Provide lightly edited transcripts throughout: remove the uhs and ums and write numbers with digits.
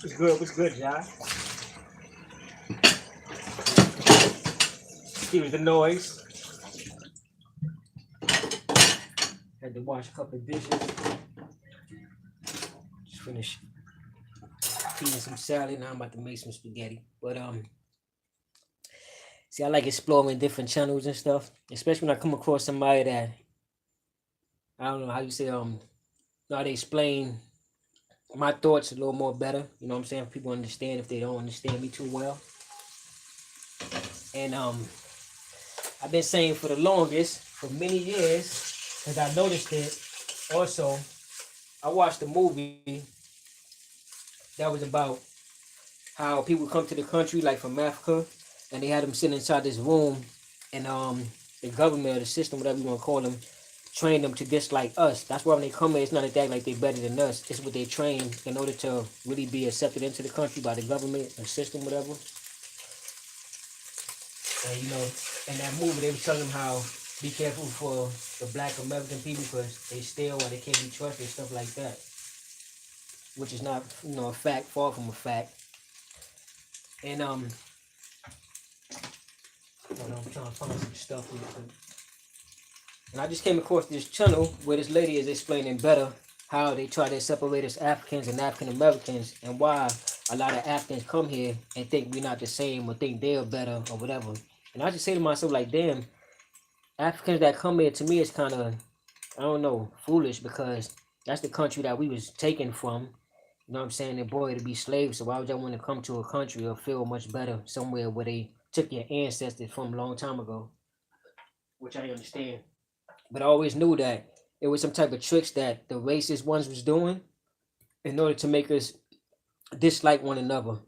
What's good? What's good, y'all? Excuse the noise. Had to wash a couple of dishes. Just finished eating some salad. Now I'm about to make some spaghetti. But see, I like exploring different channels and stuff, especially when I come across somebody that I don't know how you say know how they explain my thoughts a little more better. You know what I'm saying? People understand if they don't understand me too well. And I've been saying for the longest, for many years, because I noticed it. Also, I watched a movie that was about how people come to the country, like from Africa, and they had them sitting inside this room, and the government or the system, whatever you want to call them, train them to dislike us. That's why when they come here, it's not that like they're better than us. It's what they train in order to really be accepted into the country by the government or system, whatever. And you know, in that movie, they were telling them how be careful for the Black American people because they steal or they can't be trusted, stuff like that. Which is not, you know, a fact, far from a fact. And hold on, I'm trying to find some stuff real quick. And I just came across this channel where this lady is explaining better how they try to separate us Africans and African Americans and why a lot of Africans come here and think we're not the same or think they're better or whatever. And I just say to myself, like, damn, Africans that come here to me is kind of, I don't know, foolish because that's the country that we was taken from. You know what I'm saying? They're born to be slaves. So why would y'all want to come to a country or feel much better somewhere where they took your ancestors from a long time ago? Which I understand. But I always knew that it was some type of tricks that the racist ones was doing in order to make us dislike one another.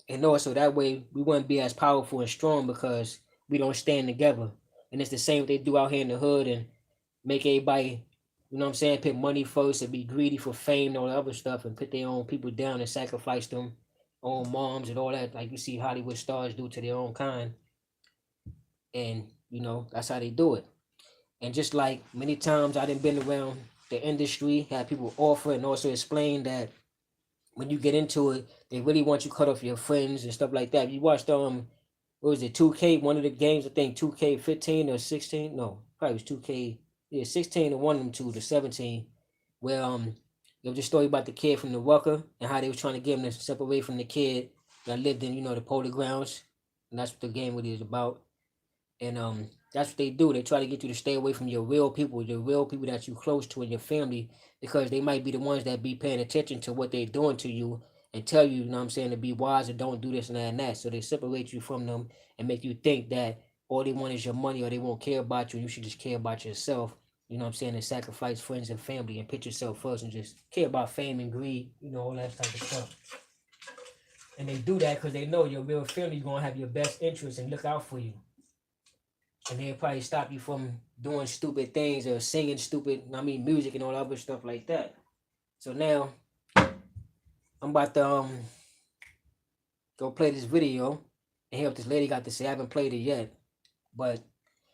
And also that way we wouldn't be as powerful and strong because we don't stand together. And it's the same they do out here in the hood and make everybody, you know what I'm saying, put money first and be greedy for fame and all the other stuff and put their own people down and sacrifice them own moms and all that, like you see Hollywood stars do to their own kind. And, you know, that's how they do it. And just like many times I done been around the industry, had people offer and also explain that when you get into it, they really want you cut off your friends and stuff like that. You watched what was it, 2K, one of the games, I think 2K15 or 16? No, probably was 2K, yeah, 16 and one of them two, the 17, where there was a story about the kid from the Rucker and how they was trying to get him to separate from the kid that lived in, you know, the Polar Grounds. And that's what the game really is about. And that's what they do. They try to get you to stay away from your real people that you close to in your family, because they might be the ones that be paying attention to what they're doing to you and tell you, you know what I'm saying, to be wise and don't do this and that and that. So they separate you from them and make you think that all they want is your money or they won't care about you and you should just care about yourself. You know what I'm saying? And sacrifice friends and family and put yourself first and just care about fame and greed, you know, all that type of stuff. And they do that because they know your real family is going to have your best interest and look out for you, and they'll probably stop you from doing stupid things or singing stupid, I mean, music and all other stuff like that. So now I'm about to go play this video and hear what this lady got to say. I haven't played it yet, but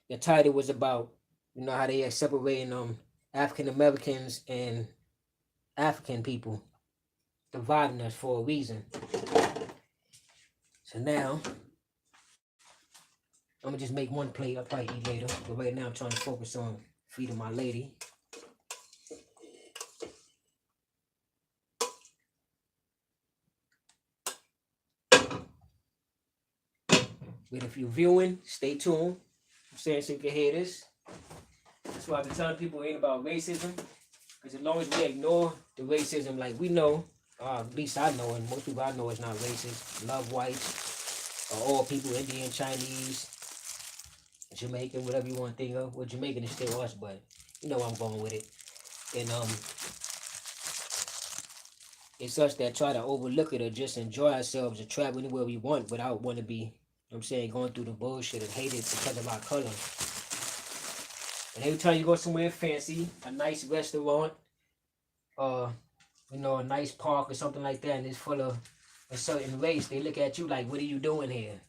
the title was about, you know, how they are separating African Americans and African people, dividing us for a reason. So now I'm gonna just make one plate. I'll probably eat later, but right now I'm trying to focus on feeding my lady. But if you're viewing, stay tuned. I'm saying so you can hear this. That's why I've been telling people it ain't about racism. Because as long as we ignore the racism, like we know, at least I know, and most people I know is not racist. Love whites, or all people, Indian, Chinese, Jamaican, whatever you want to think of. Well, Jamaican is still us, but you know where I'm going with it. And it's us that try to overlook it or just enjoy ourselves or travel anywhere we want without wanting to be, you know what I'm saying, going through the bullshit and hate it because of our color. And every time you go somewhere fancy, a nice restaurant, uh, you know, a nice park or something like that, and it's full of a certain race, they look at you like, what are you doing here?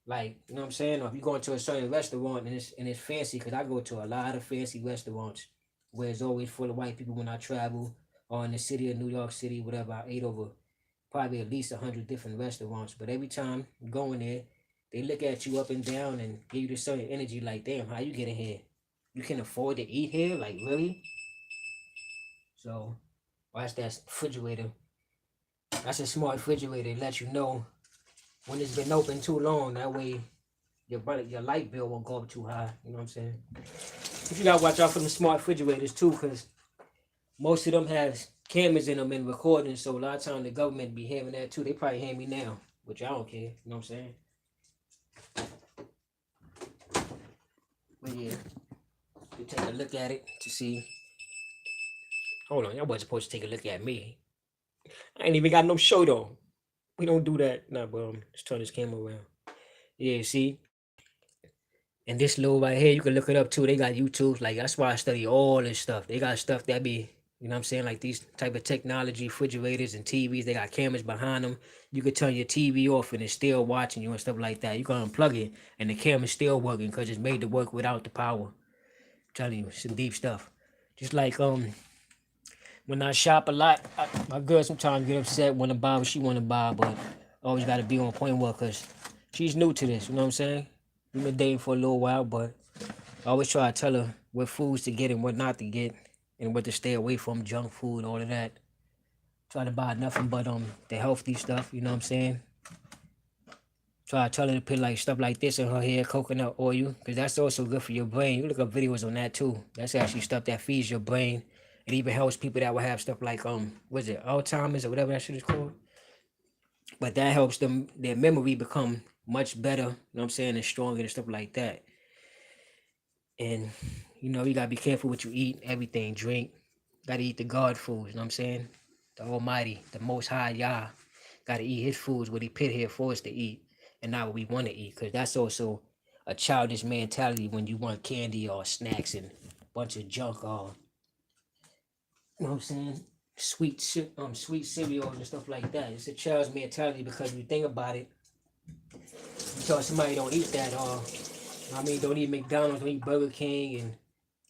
Like, you know what I'm saying? Or if you go into a certain restaurant and it's fancy, because I go to a lot of fancy restaurants where it's always full of white people when I travel, or in the city of New York City, whatever I ate over. probably at least 100 different restaurants. But every time you go in there, they look at you up and down and give you this certain energy like, damn, how you get in here? You can afford to eat here? Like, really? So, watch that refrigerator. That's a smart refrigerator. It lets you know when it's been open too long. That way, your light bill won't go up too high. You know what I'm saying? But you gotta watch out for the smart refrigerators too, because most of them has cameras in them and recording. So a lot of times the government be having that too. They probably hear me now, which I don't care. You know what I'm saying? But yeah, you take a look at it to see. Hold on, y'all wasn't supposed to take a look at me. I ain't even got no shirt on. We don't do that. Nah, but let's turn this camera around. Yeah, see? And this little right here, you can look it up too. They got YouTubes. Like, that's why I study all this stuff. They got stuff that be, you know what I'm saying? Like these type of technology, refrigerators and TVs, they got cameras behind them. You could turn your TV off and it's still watching you and stuff like that. You can unplug it and the camera's still working because it's made to work without the power. I'm telling you, some deep stuff. Just like when I shop a lot, my girl sometimes get upset when I buy what she want to buy, but always got to be on point with her because she's new to this. You know what I'm saying? We've been dating for a little while, but I always try to tell her what foods to get and what not to get, and what to stay away from, junk food, all of that. Try to buy nothing but the healthy stuff. You know what I'm saying? Try to tell her to put like stuff like this in her hair, coconut oil, because that's also good for your brain. You look up videos on that too. That's actually stuff that feeds your brain. It even helps people that will have stuff like what's it, Alzheimer's or whatever that shit is called. But that helps them their memory become much better. You know what I'm saying, and stronger and stuff like that. And you gotta be careful what you eat, everything, drink. Gotta eat the God foods, you know what I'm saying? The Almighty, the Most High Yah. Gotta eat his foods, what he put here for us to eat, and not what we want to eat. Because that's also a childish mentality when you want candy or snacks and a bunch of junk or, you know what I'm saying? Sweet cereals and stuff like that. It's a child's mentality because you think about it, you tell somebody don't eat that or don't eat McDonald's, don't eat Burger King and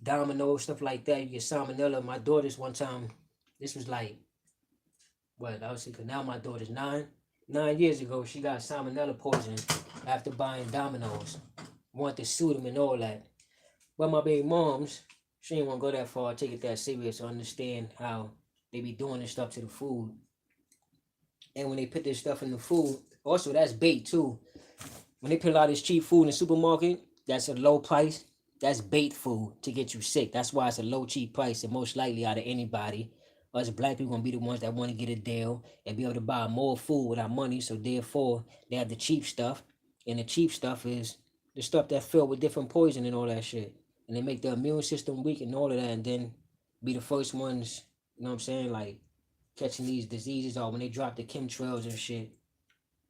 Domino's, stuff like that. You get salmonella. My daughter's one time, this was like, what, I was thinking, now my daughter's 9. 9 years ago, she got salmonella poisoning after buying Domino's. Wanted to sue them and all that. But my baby moms, she didn't want to go that far, take it that serious, to understand how they be doing this stuff to the food. And when they put this stuff in the food, also that's bait too. When they put a lot of this cheap food in the supermarket, that's a low price. That's bait food to get you sick. That's why it's a low, cheap price. And most likely out of anybody, us black people gonna be the ones that want to get a deal and be able to buy more food with our money. So therefore, they have the cheap stuff. And the cheap stuff is the stuff that's filled with different poison and all that shit. And they make the immune system weak and all of that. And then be the first ones, you know what I'm saying, like catching these diseases or when they drop the chemtrails and shit.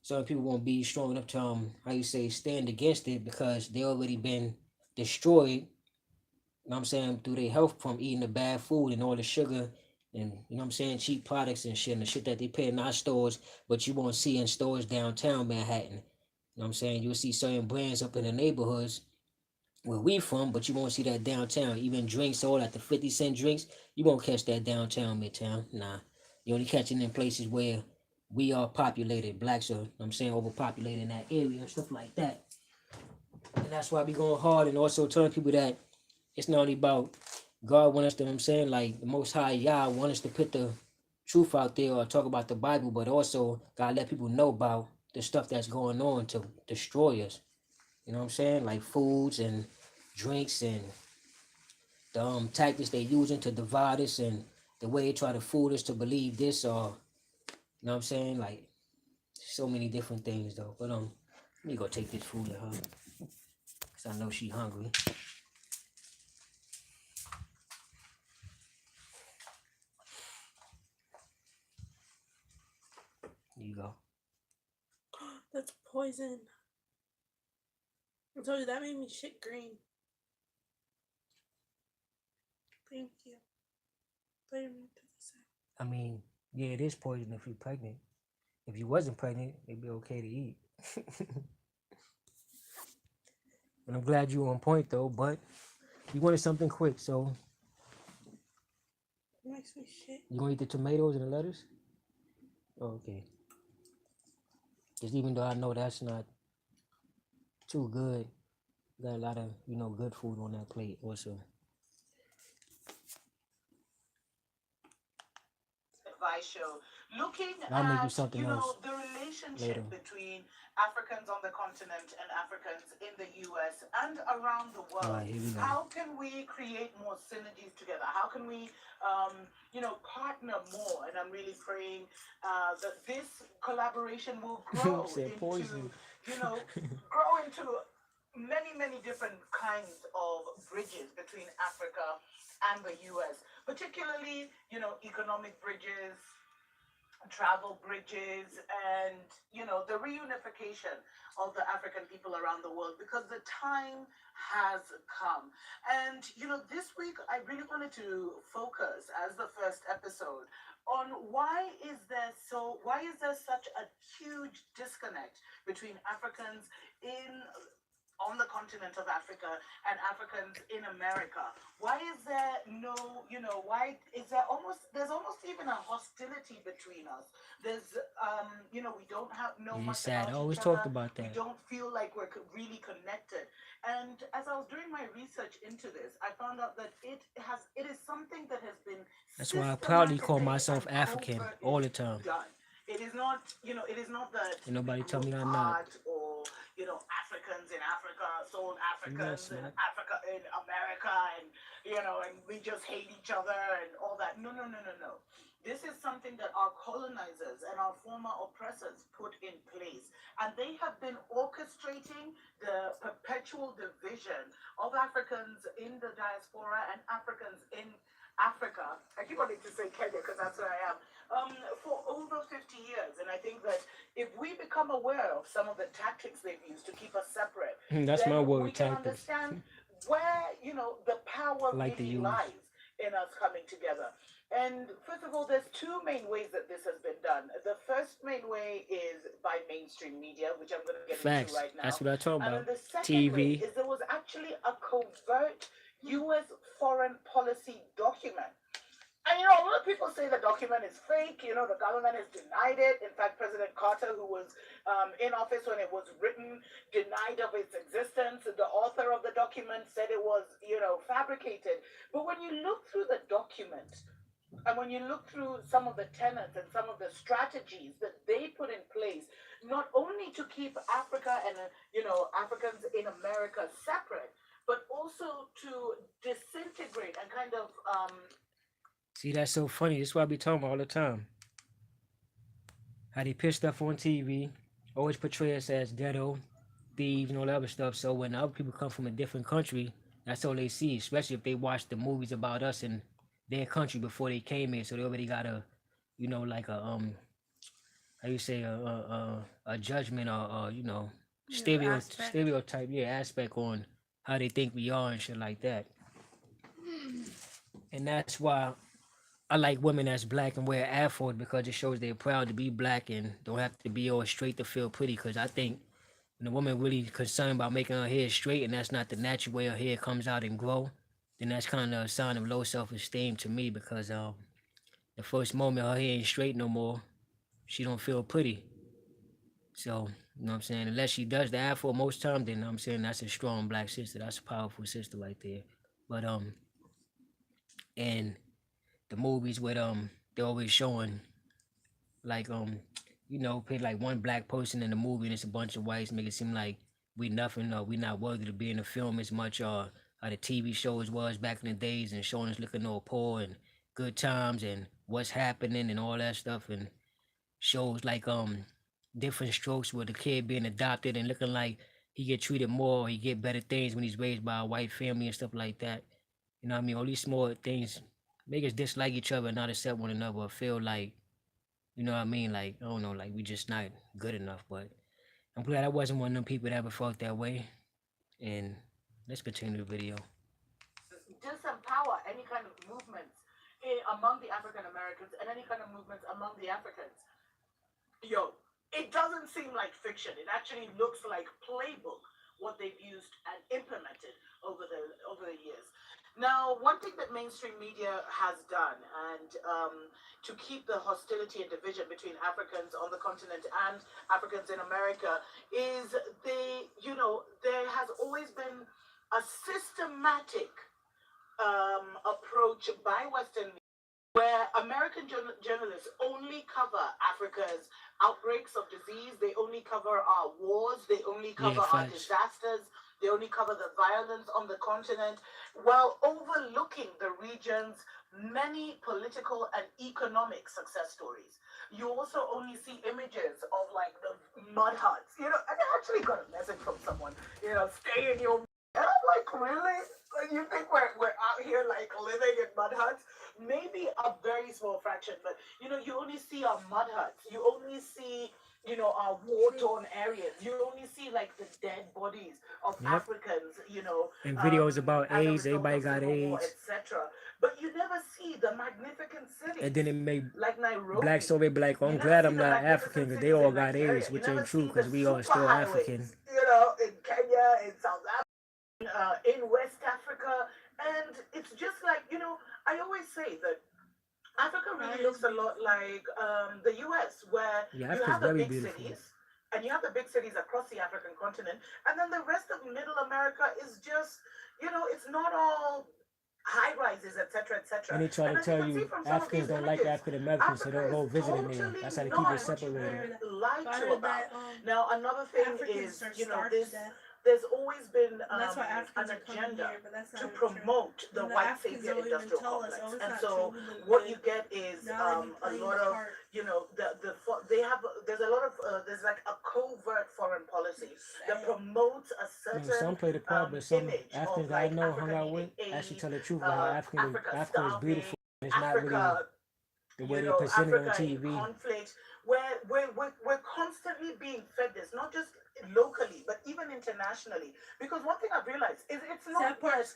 Some people won't be strong enough to how you say, stand against it because they already been destroyed, you know what I'm saying, through their health from eating the bad food and all the sugar and, you know what I'm saying, cheap products and shit, and the shit that they pay in our stores, but you won't see in stores downtown Manhattan. You know what I'm saying? You'll see certain brands up in the neighborhoods where we from, but you won't see that downtown. Even drinks, all that, the 50-cent drinks, you won't catch that downtown, midtown. Nah. You only catch it in places where we are populated. Blacks are, I'm saying, overpopulated in that area and stuff like that. And that's why we going hard and also telling people that it's not only about God want us to, you know what I'm saying, like the Most High Yah want us to put the truth out there or talk about the Bible, but also gotta let people know about the stuff that's going on to destroy us. You know what I'm saying? Like foods and drinks and the tactics they using to divide us and the way they try to fool us to believe this or, you know what I'm saying? Like so many different things though. But let me go take this food to her. Cause I know she hungry. Here you go. That's poison. I told you that made me shit green. Thank you. I mean, yeah, it is poison if you're pregnant. If you wasn't pregnant, it'd be okay to eat. And I'm glad you were on point though, but you wanted something quick, so it makes me shit. You gonna eat the tomatoes and the lettuce? Oh, okay. Because even though I know that's not too good, got a lot of good food on that plate also. Advice show looking I'll make you at something else the later. relationship between Africans on the continent and Africans in the US and around the All world. right, here we go. How can we create more synergies together? How can we partner more? And I'm really praying that this collaboration will grow Said into poison. you know grow into many different kinds of bridges between Africa and the US, particularly, economic bridges, travel bridges, and, the reunification of the African people around the world, because the time has come. And, this week I really wanted to focus as the first episode on why is there such a huge disconnect between Africans in on the continent of Africa and Africans in America? Why is there no, why is there's almost even a hostility between us. There's, we don't know Yeah, it's much sad. I about always each talked other. about We that. don't feel like we're really connected. And as I was doing my research into this, I found out that it is something that has been That's why I proudly call systematically myself and African covertly all the time. done. It is not that And we nobody grew tell me I'm not. apart, or Africans in Africa sold I'm not Africans in smart. Africa in America, and and we just hate each other and all that. No, no, no, no, no. This is something that our colonizers and our former oppressors put in place, and they have been orchestrating the perpetual division of Africans in the diaspora and Africans in Africa. I keep wanting to say Kenya because that's where I am. For over 50 years. And I think that if we become aware of some of the tactics they've used to keep us separate, That's then my we word, can tactics. understand where, the power I like to really use. lies in us coming together. And first of all, there's two main ways that this has been done. The first main way is by mainstream media, which I'm going to get into Facts. right That's now. what I talk And then about. the second way TV. is there was actually a covert US foreign policy document. And a lot of people say the document is fake. The government has denied it. In fact, President Carter, who was in office when it was written, denied of its existence. The author of the document said it was, fabricated. But when you look through the document, and when you look through some of the tenets and some of the strategies that they put in place, not only to keep Africa and Africans in America separate, but also to disintegrate and kind of See, that's so funny. That's what I be talking about all the time. How they pitch stuff on TV, always portray us as ghetto, thieves, and all that other stuff. So when other people come from a different country, that's all they see, especially if they watch the movies about us in their country before they came here. So they already got a, like a, how you say, a judgment or, Yeah, aspect. stereotype, yeah, aspect on how they think we are and shit like that. And that's why I like women that's black and wear afros because it shows they're proud to be black and don't have to be all straight to feel pretty. Because I think when a woman really concerned about making her hair straight and that's not the natural way her hair comes out and grow, then that's kind of a sign of low self-esteem to me. Because the first moment her hair ain't straight no more, she don't feel pretty. So you know what I'm saying. Unless she does the afro most times, then I'm saying that's a strong black sister. That's a powerful sister right there. But and the movies with they're always showing like put like one black person in the movie and it's a bunch of whites, make it seem like we nothing or we not worthy to be in the film as much how the TV shows was back in the days and showing us looking all poor and good times and what's happening and all that stuff and shows like different strokes with the kid being adopted and looking like he get treated more or he get better things when he's raised by a white family and stuff like that. You know what I mean? All these small things make us dislike each other and not accept one another or feel like you know what I mean? Like, I don't know, like we just not good enough. But I'm glad I wasn't one of them people that ever felt that way. And let's continue the video. disempower any kind of movements among the African Americans and any kind of movements among the Africans. Yo, it doesn't seem like fiction. It actually looks like playbook what they've used and implemented over the years. Now, one thing that mainstream media has done, and to keep the hostility and division between Africans on the continent and Africans in America, is there has always been a systematic approach by Western media where American journalists only cover Africa's outbreaks of disease, they only cover our wars, they only Yeah, cover our facts. disasters, they only cover the violence on the continent, while overlooking the region's many political and economic success stories. You also only see images of like the mud huts. I actually got a message from someone, stay in your. And I'm like, really? Like, you think we're out here like living in mud huts? Maybe a very small fraction, but you only see our mud huts. You only see, our war-torn areas. You only see like the dead bodies of Yep. Africans, And videos about as a AIDS, result everybody of got civil war, AIDS. etc. But you never see the magnificent And cities then it made like black Nairobi. so they be like, oh, You I'm never glad see I'm the not African magnificent because they cities all in got Nigeria. AIDS, You which never ain't true see the because we all still African. superhighways, in Kenya, in South Africa, in West Africa. And it's just like, I always say that Africa really looks a lot like the US, where Yeah, you Africa's have the very big beautiful. cities, and you have the big cities across the African continent, and then the rest of Middle America is just, it's not all high rises, etc., etc. And they try to And as you tell can see you from some of Africans these don't like images, African Americans, so Africa don't is go visiting there. totally That's how they keep it not separated. lied to about. Now, another thing is, there's always been an agenda to promote the white savior industrial complex, and so what you get is a lot of they have there's a lot of there's like a covert foreign policy that promotes a certain Some play the part, but some image of Africans that I like know hung Africa out with needing actually aid, tell the truth about how Africa Africa is starving, beautiful. It's not really Africa, the way they present it on Africa in TV. conflict, where we're constantly being fed this, not just locally, but even internationally. Because one thing I've realized is it's not that,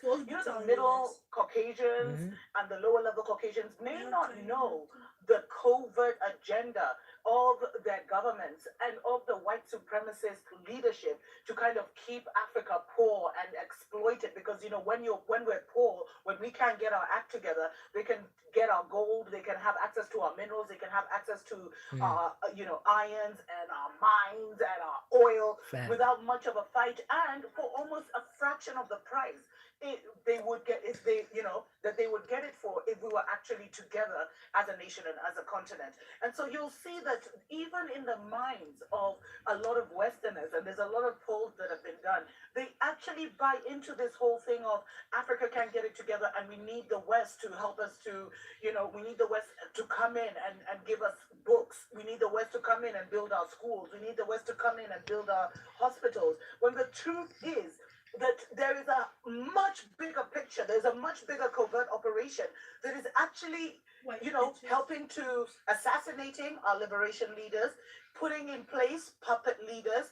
the middle Caucasians and the lower level Caucasians may not know the covert agenda of their governments and of the white supremacist leadership to kind of keep Africa poor and exploit it. Because when we're poor, when we can't get our act together, they can get our gold, they can have access to our minerals, they can have access to our irons and our mines and our oil without much of a fight, and for almost a fraction of the price they would get if that they would get it for if we were actually together as a nation and as a continent. And so you'll see that even in the minds of a lot of Westerners, and there's a lot of polls that have been done, they actually buy into this whole thing of Africa can't get it together and we need the West to help us to, we need the West to come in and give us books. We need the West to come in and build our schools. We need the West to come in and build our hospitals. When the truth is that there is a much bigger picture, there's a much bigger covert operation that is actually, helping to assassinating our liberation leaders, putting in place puppet leaders,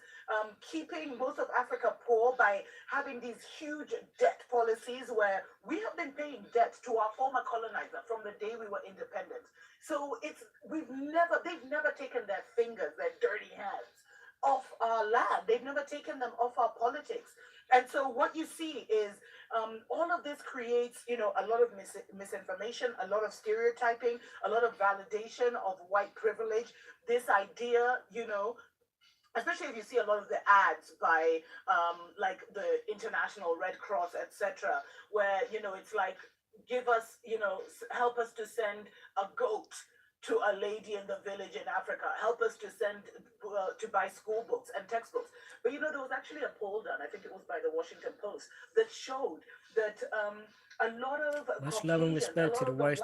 keeping most of Africa poor by having these huge debt policies where we have been paying debt to our former colonizer from the day we were independent. So they've never taken their fingers, their dirty hands off our land. They've never taken them off our politics. And so what you see is all of this creates, a lot of misinformation, a lot of stereotyping, a lot of validation of white privilege. This idea, especially if you see a lot of the ads by like the International Red Cross, etc., where, it's like, give us, help us to send a goat to a lady in the village in Africa, help us to send to buy school books and textbooks. But there was actually a poll done, I think it was by the Washington Post, that showed that a lot of Much love and Caucasians, a respect to lot the of the worst